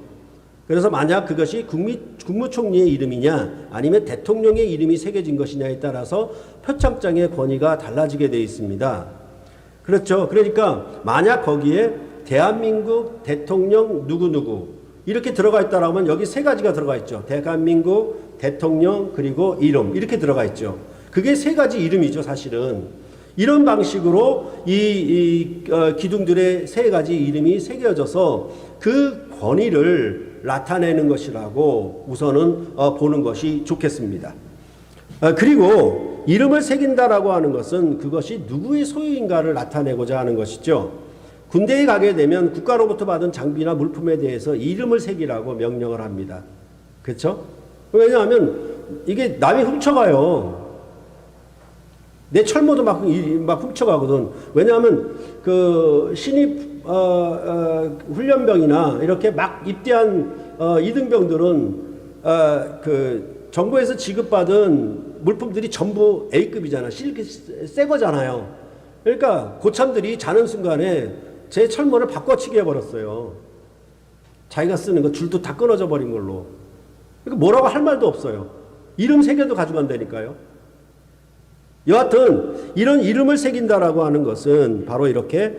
Speaker 1: 그래서 만약 그것이 국무총리의 이름이냐 아니면 대통령의 이름이 새겨진 것이냐에 따라서 표창장의 권위가 달라지게 되어 있습니다. 그렇죠. 그러니까 만약 거기에 대한민국 대통령 누구누구 이렇게 들어가 있다라면 여기 세 가지가 들어가 있죠. 대한민국 대통령 그리고 이름 이렇게 들어가 있죠. 그게 세 가지 이름이죠, 사실은. 이런 방식으로 기둥들의 세 가지 이름이 새겨져서 그 권위를 나타내는 것이라고 우선은 보는 것이 좋겠습니다. 그리고 이름을 새긴다라고 하는 것은 그것이 누구의 소유인가를 나타내고자 하는 것이죠. 군대에 가게 되면 국가로부터 받은 장비나 물품에 대해서 이름을 새기라고 명령을 합니다. 그렇죠? 왜냐하면 이게 남이 훔쳐가요. 내 철모도 막 훔쳐가거든. 왜냐하면 그 신입 훈련병이나 이렇게 막 입대한 이등병들은 그 정부에서 지급받은 물품들이 전부 A급이잖아. 새 거잖아요. 그러니까 고참들이 자는 순간에 제 철모를 바꿔치기 해버렸어요. 자기가 쓰는 거 줄도 다 끊어져 버린 걸로. 그러니까 뭐라고 할 말도 없어요. 이름 3개도 가져간다니까요. 여하튼 이런 이름을 새긴다라고 하는 것은 바로 이렇게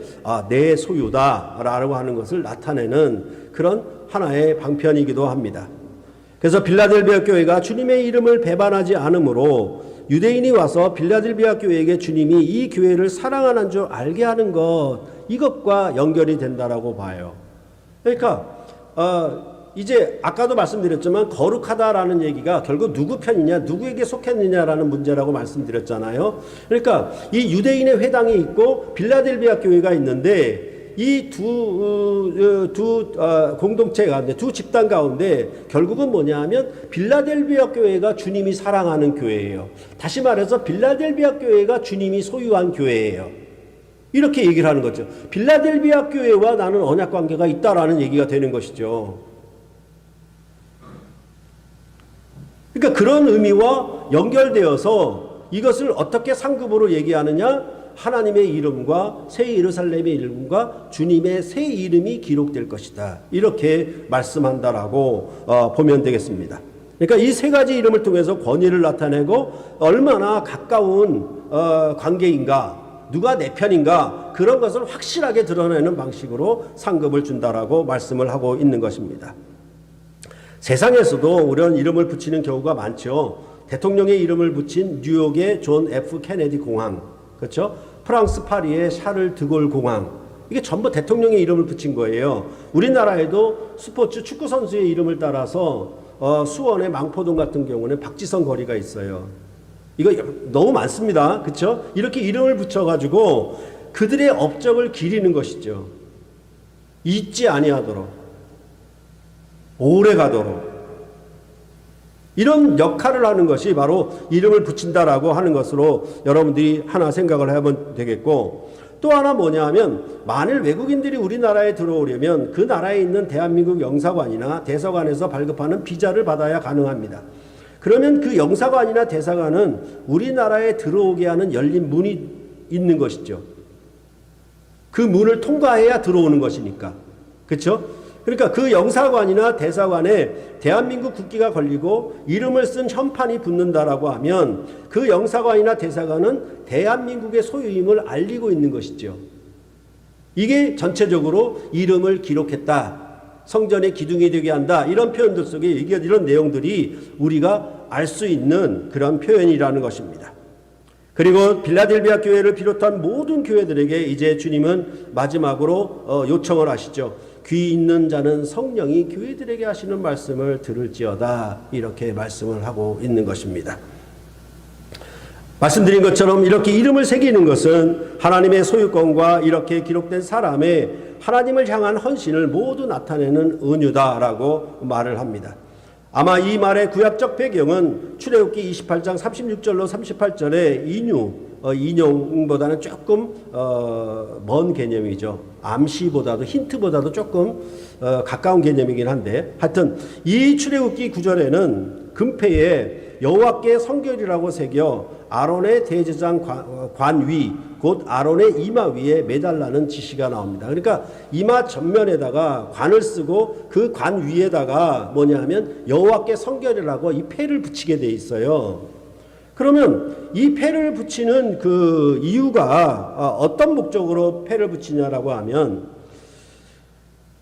Speaker 1: 내 소유다라고 하는 것을 나타내는 그런 하나의 방편이기도 합니다. 그래서 빌라델비아 교회가 주님의 이름을 배반하지 않으므로 유대인이 와서 빌라델비아 교회에게 주님이 이 교회를 사랑하는 줄 알게 하는 것, 이것과 연결이 된다라고 봐요. 그러니까 이제 아까도 말씀드렸지만 거룩하다라는 얘기가 결국 누구 편이냐, 누구에게 속했느냐라는 문제라고 말씀드렸잖아요. 그러니까 이 유대인의 회당이 있고 빌라델비아 교회가 있는데 이 두 공동체 가운데, 두 집단 가운데 결국은 뭐냐 하면 빌라델비아 교회가 주님이 사랑하는 교회예요. 다시 말해서 빌라델비아 교회가 주님이 소유한 교회예요. 이렇게 얘기를 하는 거죠. 빌라델비아 교회와 나는 언약 관계가 있다라는 얘기가 되는 것이죠. 그러니까 그런 의미와 연결되어서 이것을 어떻게 상급으로 얘기하느냐? 하나님의 이름과 새 예루살렘의 이름과 주님의 새 이름이 기록될 것이다. 이렇게 말씀한다라고 보면 되겠습니다. 그러니까 이 3가지 이름을 통해서 권위를 나타내고 얼마나 가까운 관계인가, 누가 내 편인가, 그런 것을 확실하게 드러내는 방식으로 상급을 준다라고 말씀을 하고 있는 것입니다. 세상에서도 이런 이름을 붙이는 경우가 많죠. 대통령의 이름을 붙인 뉴욕의 존 F 케네디 공항, 그렇죠? 프랑스 파리의 샤를 드골 공항, 이게 전부 대통령의 이름을 붙인 거예요. 우리나라에도 스포츠 축구 선수의 이름을 따라서 수원의 망포동 같은 경우는 박지성 거리가 있어요. 이거 너무 많습니다. 그렇죠? 이렇게 이름을 붙여가지고 그들의 업적을 기리는 것이죠. 잊지 아니하도록, 오래 가도록. 이런 역할을 하는 것이 바로 이름을 붙인다라고 하는 것으로 여러분들이 하나 생각을 해보면 되겠고, 또 하나 뭐냐 하면 만일 외국인들이 우리나라에 들어오려면 그 나라에 있는 대한민국 영사관이나 대사관에서 발급하는 비자를 받아야 가능합니다. 그러면 그 영사관이나 대사관은 우리나라에 들어오게 하는 열린 문이 있는 것이죠. 그 문을 통과해야 들어오는 것이니까. 그렇죠? 그러니까 그 영사관이나 대사관에 대한민국 국기가 걸리고 이름을 쓴 현판이 붙는다라고 하면 그 영사관이나 대사관은 대한민국의 소유임을 알리고 있는 것이죠. 이게 전체적으로 이름을 기록했다, 성전의 기둥이 되게 한다, 이런 표현들 속에 이런 내용들이 우리가 알 수 있는 그런 표현이라는 것입니다. 그리고 빌라델비아 교회를 비롯한 모든 교회들에게 이제 주님은 마지막으로 요청을 하시죠. 귀 있는 자는 성령이 교회들에게 하시는 말씀을 들을지어다, 이렇게 말씀을 하고 있는 것입니다. 말씀드린 것처럼 이렇게 이름을 새기는 것은 하나님의 소유권과 이렇게 기록된 사람의 하나님을 향한 헌신을 모두 나타내는 은유다라고 말을 합니다. 아마 이 말의 구약적 배경은 출애굽기 28장 36절로 38절의 인용보다는 조금 먼 개념이죠. 암시보다도, 힌트보다도 조금 가까운 개념이긴 한데, 하여튼 이 출애굽기 9절에는 금패에 여호와께 성결이라고 새겨 아론의 대제장 관 위, 곧 아론의 이마 위에 매달라는 지시가 나옵니다. 그러니까 이마 전면에다가 관을 쓰고 그 관 위에다가 뭐냐 하면 여호와께 성결이라고 이 패를 붙이게 돼 있어요. 그러면 이 패를 붙이는 그 이유가 어떤 목적으로 패를 붙이냐라고 하면,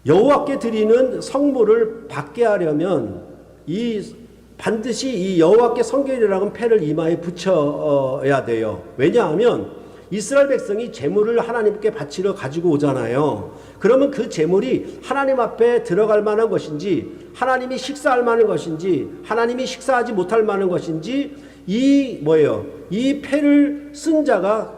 Speaker 1: 여호와께 드리는 성물을 받게 하려면 반드시 이 여호와께 성결이라는 패를 이마에 붙여야 돼요. 왜냐하면 이스라엘 백성이 제물을 하나님께 바치러 가지고 오잖아요. 그러면 그 제물이 하나님 앞에 들어갈 만한 것인지, 하나님이 식사할 만한 것인지, 하나님이 식사하지 못할 만한 것인지, 이 패를 쓴 자가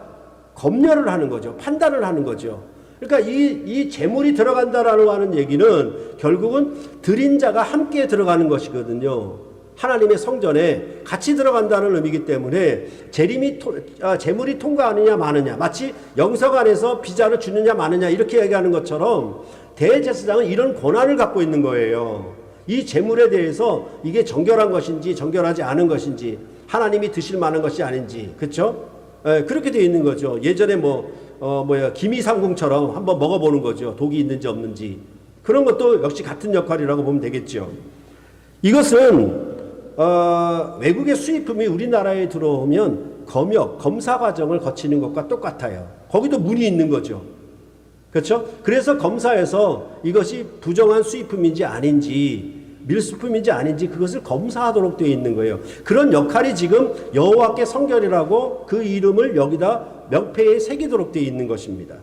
Speaker 1: 검열을 하는 거죠. 판단을 하는 거죠. 그러니까 이 제물이 들어간다라고 하는 얘기는 결국은 드린 자가 함께 들어가는 것이거든요. 하나님의 성전에 같이 들어간다는 의미이기 때문에 제물이 통과하느냐 마느냐, 마치 영사관에서 비자를 주느냐 마느냐 이렇게 얘기하는 것처럼 대제사장은 이런 권한을 갖고 있는 거예요. 이 제물에 대해서 이게 정결한 것인지 정결하지 않은 것인지, 하나님이 드실 만한 것이 아닌지, 그렇죠? 그렇게 되어 있는 거죠. 예전에 기미상궁처럼 한번 먹어보는 거죠. 독이 있는지 없는지. 그런 것도 역시 같은 역할이라고 보면 되겠죠. 이것은 외국의 수입품이 우리나라에 들어오면 검사 과정을 거치는 것과 똑같아요. 거기도 문이 있는 거죠. 그렇죠? 그래서 검사에서 이것이 부정한 수입품인지 아닌지, 밀수품인지 아닌지 그것을 검사하도록 되어 있는 거예요. 그런 역할이 지금 여호와께 성결이라고 그 이름을 여기다 명패에 새기도록 되어 있는 것입니다.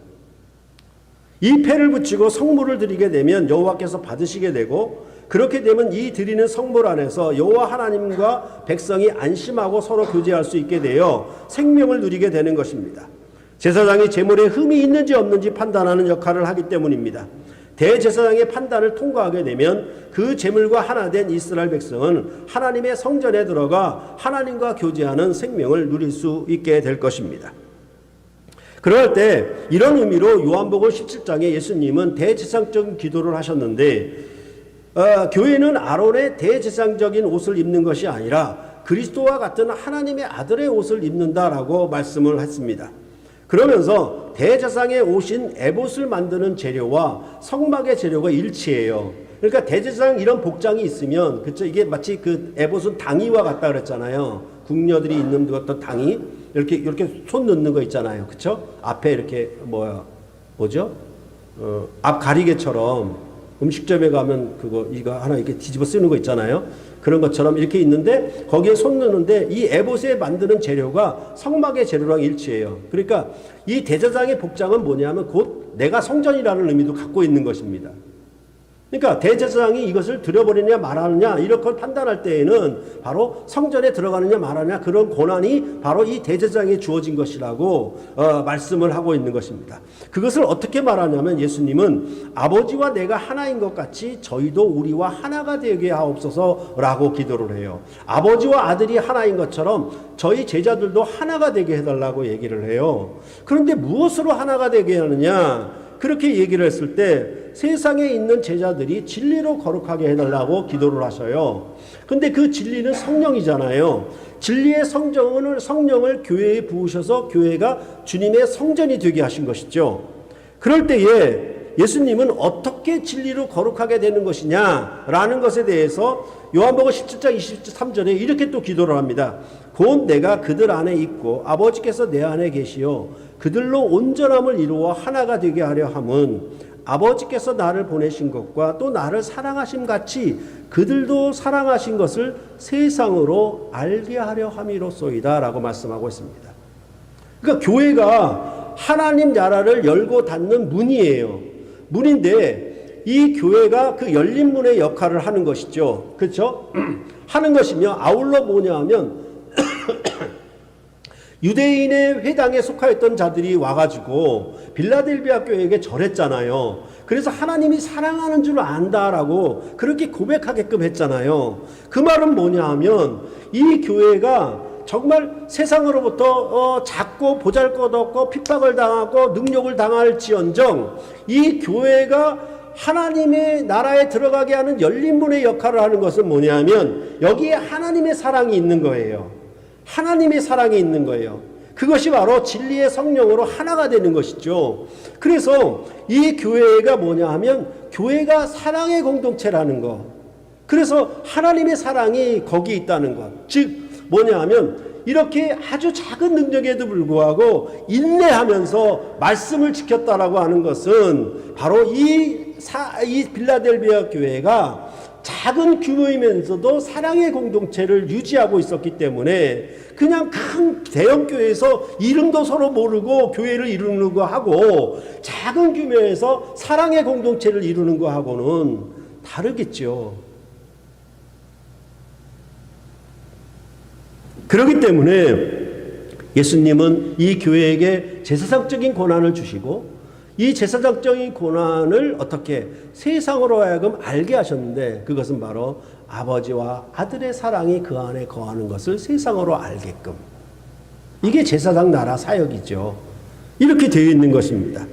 Speaker 1: 이 패를 붙이고 성물을 드리게 되면 여호와께서 받으시게 되고, 그렇게 되면 이 드리는 성물 안에서 여호와 하나님과 백성이 안심하고 서로 교제할 수 있게 되어 생명을 누리게 되는 것입니다. 제사장이 제물에 흠이 있는지 없는지 판단하는 역할을 하기 때문입니다. 대제사장의 판단을 통과하게 되면 그 제물과 하나 된 이스라엘 백성은 하나님의 성전에 들어가 하나님과 교제하는 생명을 누릴 수 있게 될 것입니다. 그럴 때 이런 의미로 요한복음 17장에 예수님은 대제사장적인 기도를 하셨는데, 교회는 아론의 대제사장적인 옷을 입는 것이 아니라 그리스도와 같은 하나님의 아들의 옷을 입는다라고 말씀을 했습니다. 그러면서 대제사장의 옷인 에봇을 만드는 재료와 성막의 재료가 일치해요. 그러니까 대제사장 이런 복장이 있으면, 그렇죠? 이게 마치 그 에봇은 당이와 같다 그랬잖아요. 궁녀들이 입는 어떤 당이 이렇게 손 넣는 거 있잖아요. 그렇죠? 앞에 이렇게 앞 가리개처럼 음식점에 가면 이거 하나 이렇게 뒤집어 쓰는 거 있잖아요. 그런 것처럼 이렇게 있는데 거기에 손 넣는데 이 에봇에 만드는 재료가 성막의 재료랑 일치해요. 그러니까 이 대제사장의 복장은 뭐냐면 곧 내가 성전이라는 의미도 갖고 있는 것입니다. 그러니까 대제사장이 이것을 드려버리느냐 말하느냐 이렇게 판단할 때에는 바로 성전에 들어가느냐 말하느냐 그런 권한이 바로 이 대제사장에 주어진 것이라고 말씀을 하고 있는 것입니다. 그것을 어떻게 말하냐면 예수님은 아버지와 내가 하나인 것 같이 저희도 우리와 하나가 되게 하옵소서라고 기도를 해요. 아버지와 아들이 하나인 것처럼 저희 제자들도 하나가 되게 해달라고 얘기를 해요. 그런데 무엇으로 하나가 되게 하느냐? 그렇게 얘기를 했을 때 세상에 있는 제자들이 진리로 거룩하게 해달라고 기도를 하셔요. 근데 그 진리는 성령이잖아요. 진리의 성령을 교회에 부으셔서 교회가 주님의 성전이 되게 하신 것이죠. 그럴 때에 예수님은 어떻게 진리로 거룩하게 되는 것이냐라는 것에 대해서 요한복음 17장 23절에 이렇게 또 기도를 합니다. 곧 내가 그들 안에 있고 아버지께서 내 안에 계시어 그들로 온전함을 이루어 하나가 되게 하려 함은 아버지께서 나를 보내신 것과 또 나를 사랑하심 같이 그들도 사랑하신 것을 세상으로 알게 하려 함이로소이다 라고 말씀하고 있습니다. 그러니까 교회가 하나님 나라를 열고 닫는 문이에요. 문인데 이 교회가 그 열린 문의 역할을 하는 것이죠. 그렇죠? 하는 것이며 아울러 뭐냐 하면 유대인의 회당에 속하였던 자들이 와가지고 빌라델비아 교회에게 절했잖아요. 그래서 하나님이 사랑하는 줄 안다라고 그렇게 고백하게끔 했잖아요. 그 말은 뭐냐 하면 이 교회가 정말 세상으로부터 작고 보잘것없고 핍박을 당하고 능욕을 당할지언정 이 교회가 하나님의 나라에 들어가게 하는 열린 문의 역할을 하는 것은 뭐냐면 여기에 하나님의 사랑이 있는 거예요. 하나님의 사랑이 있는 거예요. 그것이 바로 진리의 성령으로 하나가 되는 것이죠. 그래서 이 교회가 뭐냐 하면 교회가 사랑의 공동체라는 것. 그래서 하나님의 사랑이 거기 있다는 것. 즉 뭐냐 하면 이렇게 아주 작은 능력에도 불구하고 인내하면서 말씀을 지켰다라고 하는 것은 바로 이 빌라델비아 교회가 작은 규모이면서도 사랑의 공동체를 유지하고 있었기 때문에 그냥 큰 대형 교회에서 이름도 서로 모르고 교회를 이루는 거 하고 작은 규모에서 사랑의 공동체를 이루는 거 하고는 다르겠죠. 그렇기 때문에 예수님은 이 교회에게 제사장적인 권한을 주시고 이 제사장적인 권한을 어떻게 세상으로 하여금 알게 하셨는데 그것은 바로 아버지와 아들의 사랑이 그 안에 거하는 것을 세상으로 알게끔. 이게 제사장 나라 사역이죠. 이렇게 되어 있는 것입니다.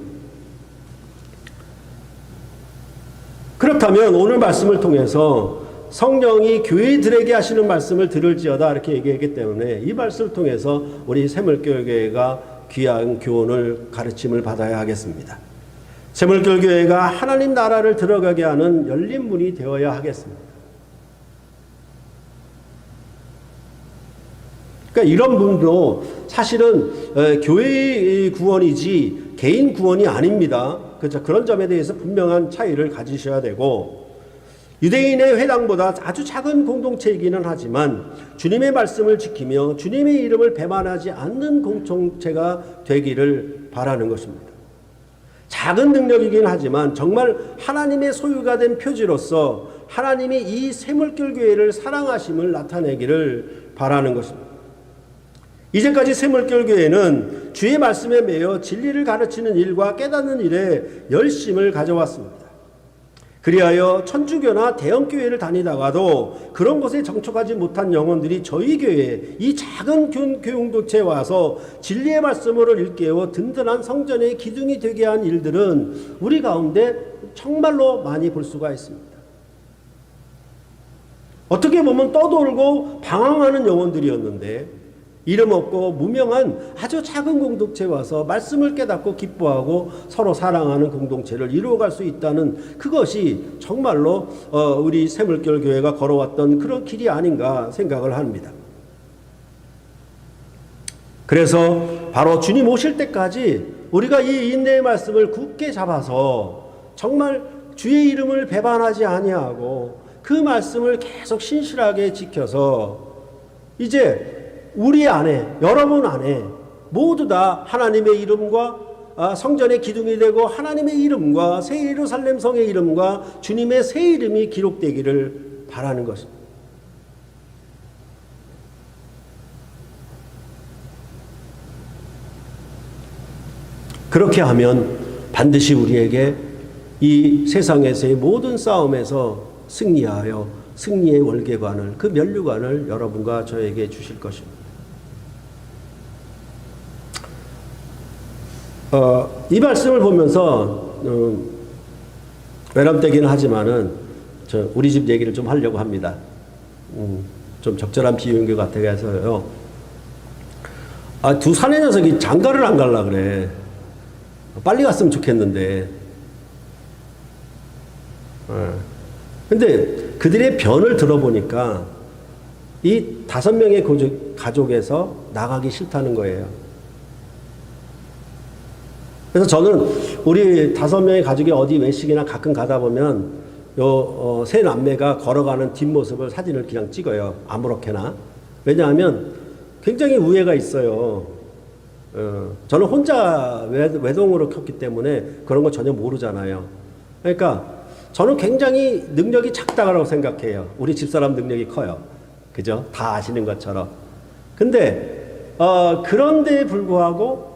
Speaker 1: 그렇다면 오늘 말씀을 통해서 성령이 교회들에게 하시는 말씀을 들을지어다 이렇게 얘기했기 때문에 이 말씀을 통해서 우리 새물교회가 귀한 교훈을 가르침을 받아야 하겠습니다. 새물결 교회가 하나님 나라를 들어가게 하는 열린 문이 되어야 하겠습니다. 그러니까 이런 분도 사실은 교회의 구원이지 개인 구원이 아닙니다. 그렇죠? 그런 점에 대해서 분명한 차이를 가지셔야 되고, 유대인의 회당보다 아주 작은 공동체이기는 하지만 주님의 말씀을 지키며 주님의 이름을 배반하지 않는 공동체가 되기를 바라는 것입니다. 작은 능력이긴 하지만 정말 하나님의 소유가 된 표지로서 하나님이 이 새물결 교회를 사랑하심을 나타내기를 바라는 것입니다. 이제까지 새물결 교회는 주의 말씀에 매여 진리를 가르치는 일과 깨닫는 일에 열심을 가져왔습니다. 그리하여 천주교나 대형교회를 다니다가도 그런 곳에 정촉하지 못한 영혼들이 저희 교회 이 작은 교용도체에 와서 진리의 말씀으로 일깨워 든든한 성전의 기둥이 되게 한 일들은 우리 가운데 정말로 많이 볼 수가 있습니다. 어떻게 보면 떠돌고 방황하는 영혼들이었는데 이름 없고 무명한 아주 작은 공동체에 와서 말씀을 깨닫고 기뻐하고 서로 사랑하는 공동체를 이루어갈 수 있다는 그것이 정말로 우리 새물결 교회가 걸어왔던 그런 길이 아닌가 생각을 합니다. 그래서 바로 주님 오실 때까지 우리가 이 인내의 말씀을 굳게 잡아서 정말 주의 이름을 배반하지 아니하고 그 말씀을 계속 신실하게 지켜서 이제 우리 안에, 여러분 안에 모두 다 하나님의 이름과 성전의 기둥이 되고 하나님의 이름과 새 예루살렘 성의 이름과 주님의 새 이름이 기록되기를 바라는 것입니다. 그렇게 하면 반드시 우리에게 이 세상에서의 모든 싸움에서 승리하여 승리의 월계관을, 그 면류관을 여러분과 저에게 주실 것입니다. 이 말씀을 보면서 외람되기는 하지만은 우리 집 얘기를 좀 하려고 합니다. 좀 적절한 비유인 것 같아서요. 두 사내 녀석이 장가를 안 갈라 그래. 빨리 갔으면 좋겠는데. 근데 그들의 변을 들어보니까 이 5명의 가족에서 나가기 싫다는 거예요. 그래서 저는 우리 5명의 가족이 어디 외식이나 가끔 가다 보면 세 남매가 걸어가는 뒷모습을 사진을 그냥 찍어요. 아무렇게나. 왜냐하면 굉장히 우애가 있어요. 저는 혼자 외동으로 컸기 때문에 그런 거 전혀 모르잖아요. 그러니까 저는 굉장히 능력이 작다고 생각해요. 우리 집사람 능력이 커요. 그죠? 다 아시는 것처럼. 근데 그런데 불구하고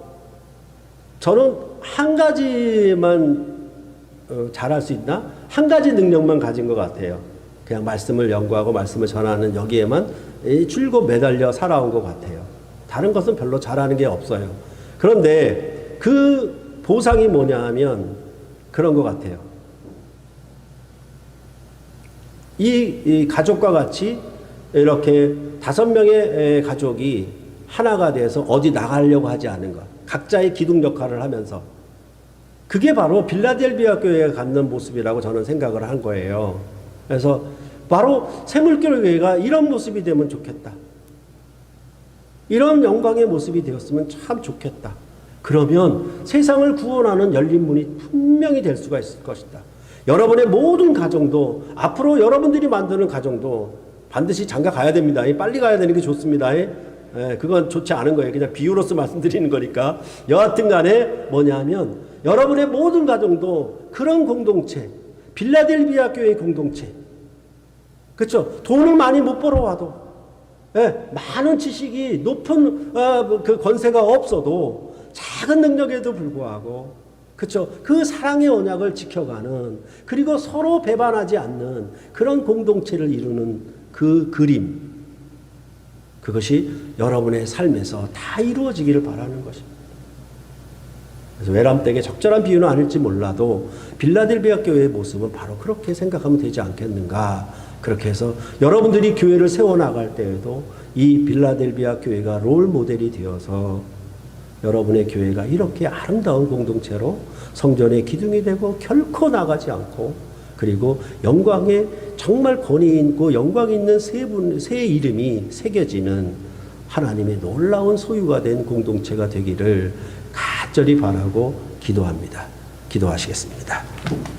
Speaker 1: 저는 한 가지만 잘할 수 있나? 한 가지 능력만 가진 것 같아요. 그냥 말씀을 연구하고 말씀을 전하는 여기에만 줄곧 매달려 살아온 것 같아요. 다른 것은 별로 잘하는 게 없어요. 그런데 그 보상이 뭐냐 하면 그런 것 같아요. 이 가족과 같이 이렇게 5명의 가족이 하나가 돼서 어디 나가려고 하지 않은 것. 각자의 기둥 역할을 하면서. 그게 바로 빌라델비아 교회가 갖는 모습이라고 저는 생각을 한 거예요. 그래서 바로 새물결 교회가 이런 모습이 되면 좋겠다. 이런 영광의 모습이 되었으면 참 좋겠다. 그러면 세상을 구원하는 열린 문이 분명히 될 수가 있을 것이다. 여러분의 모든 가정도, 앞으로 여러분들이 만드는 가정도 반드시 장가 가야 됩니다. 빨리 가야 되는 게 좋습니다. 그건 좋지 않은 거예요. 그냥 비유로서 말씀드리는 거니까. 여하튼 간에 뭐냐면 여러분의 모든 가정도 그런 공동체, 빌라델비아 교회의 공동체. 그렇죠? 돈을 많이 못 벌어와도, 많은 지식이 높은 그 권세가 없어도 작은 능력에도 불구하고, 그렇죠? 그 사랑의 언약을 지켜가는, 그리고 서로 배반하지 않는 그런 공동체를 이루는 그 그림, 그것이 여러분의 삶에서 다 이루어지기를 바라는 것입니다. 그래서 외람되게 적절한 비유는 아닐지 몰라도 빌라델비아 교회의 모습은 바로 그렇게 생각하면 되지 않겠는가. 그렇게 해서 여러분들이 교회를 세워나갈 때에도 이 빌라델비아 교회가 롤 모델이 되어서 여러분의 교회가 이렇게 아름다운 공동체로 성전의 기둥이 되고 결코 나가지 않고, 그리고 영광에 정말 권위 있고 영광 있는 세 이름이 새겨지는 하나님의 놀라운 소유가 된 공동체가 되기를 간절히 바라고 기도합니다. 기도하시겠습니다.